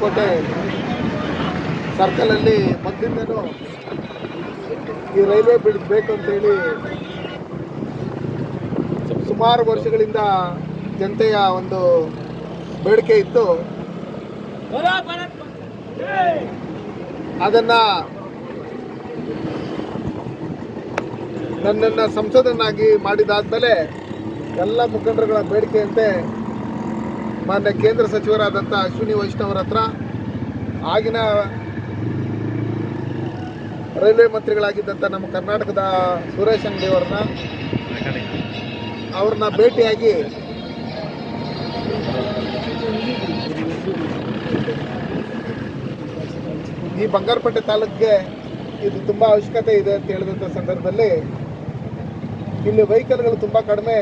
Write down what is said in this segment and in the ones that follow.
ಹೊಸಕೋಟೆ ಸರ್ಕಲಲ್ಲಿ ಮೊದಲಿಂದನೂ ಈ railway bridge ಬೇಕು ಅಂತೇಳಿ ಸುಮಾರು ವರ್ಷಗಳಿಂದ ಜನತೆಯ ಒಂದು ಬೇಡಿಕೆ ಇತ್ತು. ಅದನ್ನು ನನ್ನನ್ನು ಸಂಸದನಾಗಿ ಮಾಡಿದಾದ್ಮೇಲೆ ಎಲ್ಲ ಮುಖಂಡರುಗಳ ಬೇಡಿಕೆಯಂತೆ ಮಾನ್ಯ ಕೇಂದ್ರ ಸಚಿವರಾದಂಥ ಅಶ್ವಿನಿ ವೈಷ್ಣವರ ಹತ್ರ, ಆಗಿನ ರೈಲ್ವೆ ಮಂತ್ರಿಗಳಾಗಿದ್ದಂಥ ನಮ್ಮ ಕರ್ನಾಟಕದ ಸುರೇಶ್ ಅಂಗಡಿ ಅವ್ರನ್ನ ಭೇಟಿಯಾಗಿ ಈ ಬಂಗಾರಪೇಟೆ ತಾಲೂಕಿಗೆ ಇದು ತುಂಬ ಅವಶ್ಯಕತೆ ಇದೆ ಅಂತ ಹೇಳಿದಂಥ ಸಂದರ್ಭದಲ್ಲಿ ಇಲ್ಲಿ ವೆಹಿಕಲ್ಗಳು ತುಂಬ ಕಡಿಮೆ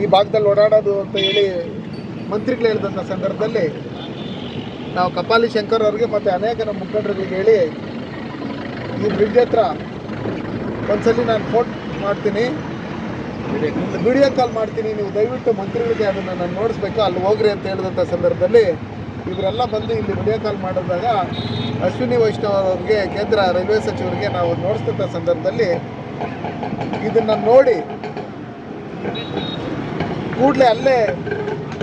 ಈ ಭಾಗದಲ್ಲಿ ಓಡಾಡೋದು ಅಂತ ಹೇಳಿ ಮಂತ್ರಿಗಳು ಹೇಳಿದಂಥ ಸಂದರ್ಭದಲ್ಲಿ ನಾವು ಕಪಾಲಿ ಶಂಕರ್ ಅವ್ರಿಗೆ ಮತ್ತು ಅನೇಕ ನಮ್ಮ ಮುಖಂಡರಿಗೆ ಹೇಳಿ ಈ ಬ್ರಿಡ್ಜ್ ಹತ್ರ ಒಂದ್ಸಲಿ ನಾನು ಫೋನ್ ಮಾಡ್ತೀನಿ, ವಿಡಿಯೋ ಕಾಲ್ ಮಾಡ್ತೀನಿ, ನೀವು ದಯವಿಟ್ಟು ಮಂತ್ರಿಗಳಿಗೆ ಅದನ್ನು ನಾನು ನೋಡಿಸ್ಬೇಕು, ಅಲ್ಲಿ ಹೋಗ್ರಿ ಅಂತ ಹೇಳಿದಂಥ ಸಂದರ್ಭದಲ್ಲಿ ಇವರೆಲ್ಲ ಬಂದು ಇಲ್ಲಿ ವಿಡಿಯೋ ಕಾಲ್ ಮಾಡಿದಾಗ ಅಶ್ವಿನಿ ವೈಷ್ಣವ್ ಅವ್ರಿಗೆ, ಕೇಂದ್ರ ರೈಲ್ವೆ ಸಚಿವರಿಗೆ ನಾವು ನೋಡಿಸಿದಂಥ ಸಂದರ್ಭದಲ್ಲಿ ಇದನ್ನು ನೋಡಿ ಕೂಡಲೇ ಅಲ್ಲೇ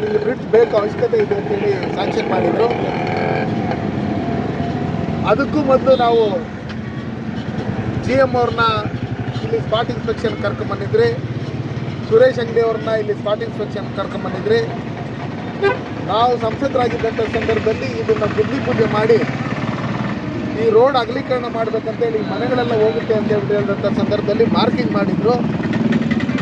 ಇಲ್ಲಿ ಬ್ರಿಡ್ಜ್ ಬೇಕು, ಅವಶ್ಯಕತೆ ಇದೆ ಅಂತೇಳಿ ಸ್ಯಾಂಕ್ಷನ್ ಮಾಡಿದರು. ಅದಕ್ಕೂ ಮೊದಲು ನಾವು GM ಅವ್ರನ್ನ ಇಲ್ಲಿ ಸ್ಪಾಟ್ ಇನ್ಸ್ಪೆಕ್ಷನ್ ಕರ್ಕೊಂಬಂದಿದ್ರಿ, ಸುರೇಶ್ ಅಂಗಡಿ ಅವ್ರನ್ನ ಇಲ್ಲಿ ಸ್ಪಾಟ್ ಇನ್ಸ್ಪೆಕ್ಷನ್ ಕರ್ಕೊಂಬಂದಿದ್ರಿ. ನಾವು ಸಂಸದರಾಗಿದ್ದಂಥ ಸಂದರ್ಭದಲ್ಲಿ ಇದನ್ನು ಬುದ್ಧಿ ಪೂಜೆ ಮಾಡಿ ಈ ರೋಡ್ ಅಗಲೀಕರಣ ಮಾಡಬೇಕಂತೇಳಿ ಮನೆಗಳೆಲ್ಲ ಹೋಗುತ್ತೆ ಅಂತ ಹೇಳಿದಂಥ ಸಂದರ್ಭದಲ್ಲಿ ಮಾರ್ಕಿಂಗ್ ಮಾಡಿದರು.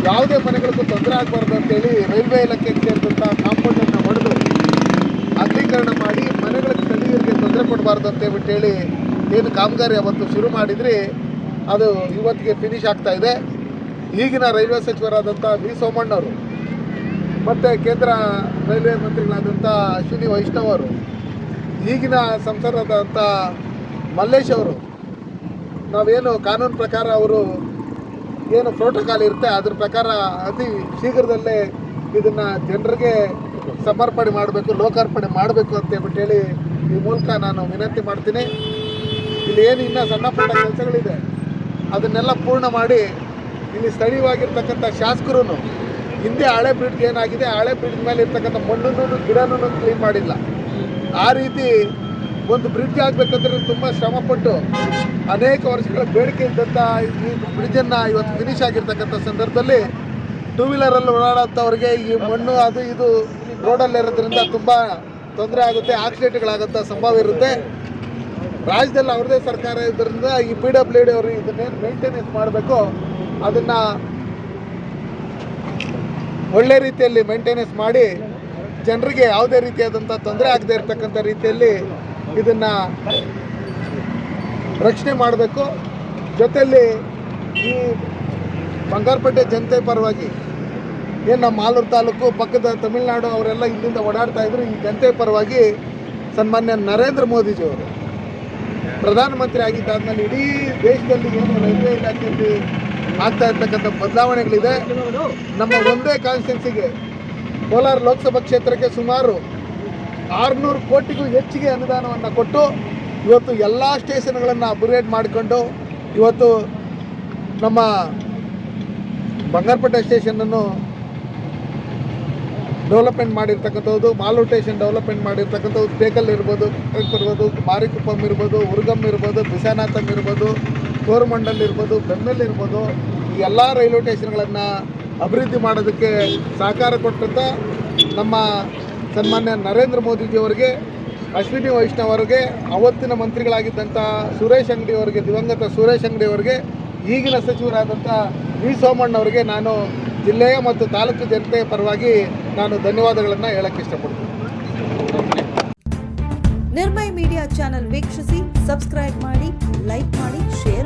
ಯಾವುದೇ ಮನೆಗಳಿಗೂ ತೊಂದರೆ ಆಗಬಾರ್ದು ಅಂತೇಳಿ ರೈಲ್ವೆ ಇಲಾಖೆಗೆ ಸೇರಿದಂಥ ಕಾಂಪೌಂಡನ್ನು ಹೊಡೆದು ಅಗಲೀಕರಣ ಮಾಡಿ ಮನೆಗಳಿಗೆ ಸ್ಥಳೀಯರಿಗೆ ತೊಂದರೆ ಕೊಡಬಾರ್ದು ಅಂತೇಳಿ ಏನು ಕಾಮಗಾರಿ ಅವತ್ತು ಶುರು ಮಾಡಿದ್ರಿ, ಅದು ಇವತ್ತಿಗೆ ಫಿನಿಶ್ ಆಗ್ತಾ ಇದೆ. ಈಗಿನ ರೈಲ್ವೆ ಸಚಿವರಾದಂಥ ವಿ ಸೋಮಣ್ಣವರು ಮತ್ತು ಕೇಂದ್ರ ರೈಲ್ವೆ ಮಂತ್ರಿಗಳಾದಂಥ ಅಶ್ವಿನಿ ವೈಷ್ಣವ್ ಅವರು, ಈಗಿನ ಸಂಸದರಾದಂಥ ಮಲ್ಲೇಶ್ ಅವರು, ನಾವೇನು ಕಾನೂನು ಪ್ರಕಾರ ಅವರು ಏನು ಪ್ರೋಟೋಕಾಲ್ ಇರುತ್ತೆ ಅದ್ರ ಪ್ರಕಾರ ಅತಿ ಶೀಘ್ರದಲ್ಲೇ ಇದನ್ನು ಜನರಿಗೆ ಸಮರ್ಪಣೆ ಮಾಡಬೇಕು, ಲೋಕಾರ್ಪಣೆ ಮಾಡಬೇಕು ಅಂತೇಳಿ ಈ ಮೂಲಕ ನಾನು ವಿನಂತಿ ಮಾಡ್ತೀನಿ. ಇಲ್ಲಿ ಏನು ಇನ್ನೂ ಸಣ್ಣ ಪುಟ್ಟ ಕೆಲಸಗಳಿದೆ ಅದನ್ನೆಲ್ಲ ಪೂರ್ಣ ಮಾಡಿ ಇಲ್ಲಿ ಸ್ಥಳೀಯವಾಗಿರ್ತಕ್ಕಂಥ ಶಾಸಕರು ಹಿಂದೆ ಹಳೆ ಬ್ರಿಡ್ಜ್ ಏನಾಗಿದೆ, ಹಳೆ ಬ್ರಿಡ್ಜ್ ಮೇಲೆ ಇರ್ತಕ್ಕಂಥ ಮಣ್ಣನ್ನು ಗಿಡನೂ ಕ್ಲೀನ್ ಮಾಡಿಲ್ಲ. ಆ ರೀತಿ ಒಂದು ಬ್ರಿಡ್ಜ್ ಆಗಬೇಕಂದ್ರೆ ತುಂಬ ಶ್ರಮಪಟ್ಟು ಅನೇಕ ವರ್ಷಗಳ ಬೇಡಿಕೆ ಇದ್ದಂಥ ಈ ಬ್ರಿಡ್ಜನ್ನು ಇವತ್ತು ಫಿನಿಶ್ ಆಗಿರ್ತಕ್ಕಂಥ ಸಂದರ್ಭದಲ್ಲಿ ಟೂ ವೀಲರಲ್ಲಿ ಓಡಾಡೋಂಥವ್ರಿಗೆ ಈ ಮಣ್ಣು ಅದು ಇದು ರೋಡಲ್ಲಿರೋದ್ರಿಂದ ತುಂಬ ತೊಂದರೆ ಆಗುತ್ತೆ, ಆಕ್ಸಿಡೆಂಟ್ಗಳಾಗೋಂಥ ಸಂಭವ ಇರುತ್ತೆ. ರಾಜ್ಯದಲ್ಲಿ ಅವ್ರದ್ದೇ ಸರ್ಕಾರ ಇರೋದ್ರಿಂದ ಈ PWD ಅವರು ಇದನ್ನೇನು ಮೇಂಟೆನೆನ್ಸ್ ಮಾಡಬೇಕು ಅದನ್ನು ಒಳ್ಳೆ ರೀತಿಯಲ್ಲಿ ಮೇಂಟೆನೆನ್ಸ್ ಮಾಡಿ ಜನರಿಗೆ ಯಾವುದೇ ರೀತಿಯಾದಂಥ ತೊಂದರೆ ಆಗದೇ ಇರತಕ್ಕಂಥ ರೀತಿಯಲ್ಲಿ ಇದನ್ನು ರಕ್ಷಣೆ ಮಾಡಬೇಕು. ಜೊತೆಯಲ್ಲಿ ಈ ಬಂಗಾರಪೇಟೆ ಜನತೆ ಪರವಾಗಿ ಏನು ನಮ್ಮ ಮಾಲೂರು ತಾಲೂಕು ಪಕ್ಕದ ತಮಿಳುನಾಡು ಅವರೆಲ್ಲ ಇಲ್ಲಿಂದ ಓಡಾಡ್ತಾ ಇದ್ರು, ಈ ಜನತೆ ಪರವಾಗಿ ಸನ್ಮಾನ್ಯ ನರೇಂದ್ರ ಮೋದಿಜಿಯವರು ಪ್ರಧಾನಮಂತ್ರಿ ಆಗಿದ್ದಾದ್ಮೇಲೆ ಇಡೀ ದೇಶದಲ್ಲಿ ಏನು ರೈಲ್ವೆ ಇಲಾಖೆಯಲ್ಲಿ ಆಗ್ತಾ ಇರ್ತಕ್ಕಂಥ ಬದಲಾವಣೆಗಳಿದೆ. ನಮ್ಮ ಒಂದೇ ಕಾನ್ಸ್ಟಿಟ್ಯೂನ್ಸಿಗೆ ಕೋಲಾರ ಲೋಕಸಭಾ ಕ್ಷೇತ್ರಕ್ಕೆ ಸುಮಾರು 600 ಕೋಟಿಗೂ ಹೆಚ್ಚಿಗೆ ಅನುದಾನವನ್ನು ಕೊಟ್ಟು ಇವತ್ತು ಎಲ್ಲ ಸ್ಟೇಷನ್ಗಳನ್ನು ಅಪ್ಗ್ರೇಡ್ ಮಾಡಿಕೊಂಡು ಇವತ್ತು ನಮ್ಮ ಬಂಗಾರಪೇಟೆ ಸ್ಟೇಷನನ್ನು ಡೆವಲಪ್ಮೆಂಟ್ ಮಾಡಿರ್ತಕ್ಕಂಥದ್ದು, ಮಾಲೂರು ಸ್ಟೇಷನ್ ಡೆವಲಪ್ಮೆಂಟ್ ಮಾಡಿರ್ತಕ್ಕಂಥದ್ದು, ಟೇಕಲ್ ಇರ್ಬೋದು, ಮಾರಿಕುಪ್ಪಂ ಇರ್ಬೋದು, ಉರ್ಗಮ್ ಇರ್ಬೋದು, ಬಿಸಾನಾಥಮ್ ಇರ್ಬೋದು, ಕೋರಮಂಡಲ್ ಇರ್ಬೋದು, ಬೆಮ್ಮೆಲ್ ಇರ್ಬೋದು, ಈ ಎಲ್ಲ ರೈಲ್ವೆ ಸ್ಟೇಷನ್ಗಳನ್ನು ಅಭಿವೃದ್ಧಿ ಮಾಡೋದಕ್ಕೆ ಸಹಕಾರ ಕೊಟ್ಟಂಥ ನಮ್ಮ ಸನ್ಮಾನ್ಯ ನರೇಂದ್ರ ಮೋದಿಜಿಯವರಿಗೆ, ಅಶ್ವಿನಿ ವೈಷ್ಣವ್ ಅವರಿಗೆ, ಅವತ್ತಿನ ಮಂತ್ರಿಗಳಾಗಿದ್ದಂಥ ಸುರೇಶ್ ಅಂಗಡಿ ಅವರಿಗೆ, ದಿವಂಗತ ಸುರೇಶ್ ಅಂಗಡಿ ಅವರಿಗೆ, ಈಗಿನ ಸಚಿವರಾದಂಥ ವಿ ಸೋಮಣ್ಣವರಿಗೆ ನಾನು ಜಿಲ್ಲೆಯ ಮತ್ತು ತಾಲೂಕು ಜನತೆಯ ಪರವಾಗಿ ನಾನು ಧನ್ಯವಾದಗಳನ್ನು ಹೇಳಕ್ಕೆ ಇಷ್ಟಪಡ್ತೀನಿ. ನಿರ್ಮಯ ಮೀಡಿಯಾ ಚಾನೆಲ್ ವೀಕ್ಷಿಸಿ, ಸಬ್ಸ್ಕ್ರೈಬ್ ಮಾಡಿ, ಲೈಕ್ ಮಾಡಿ, ಶೇರ್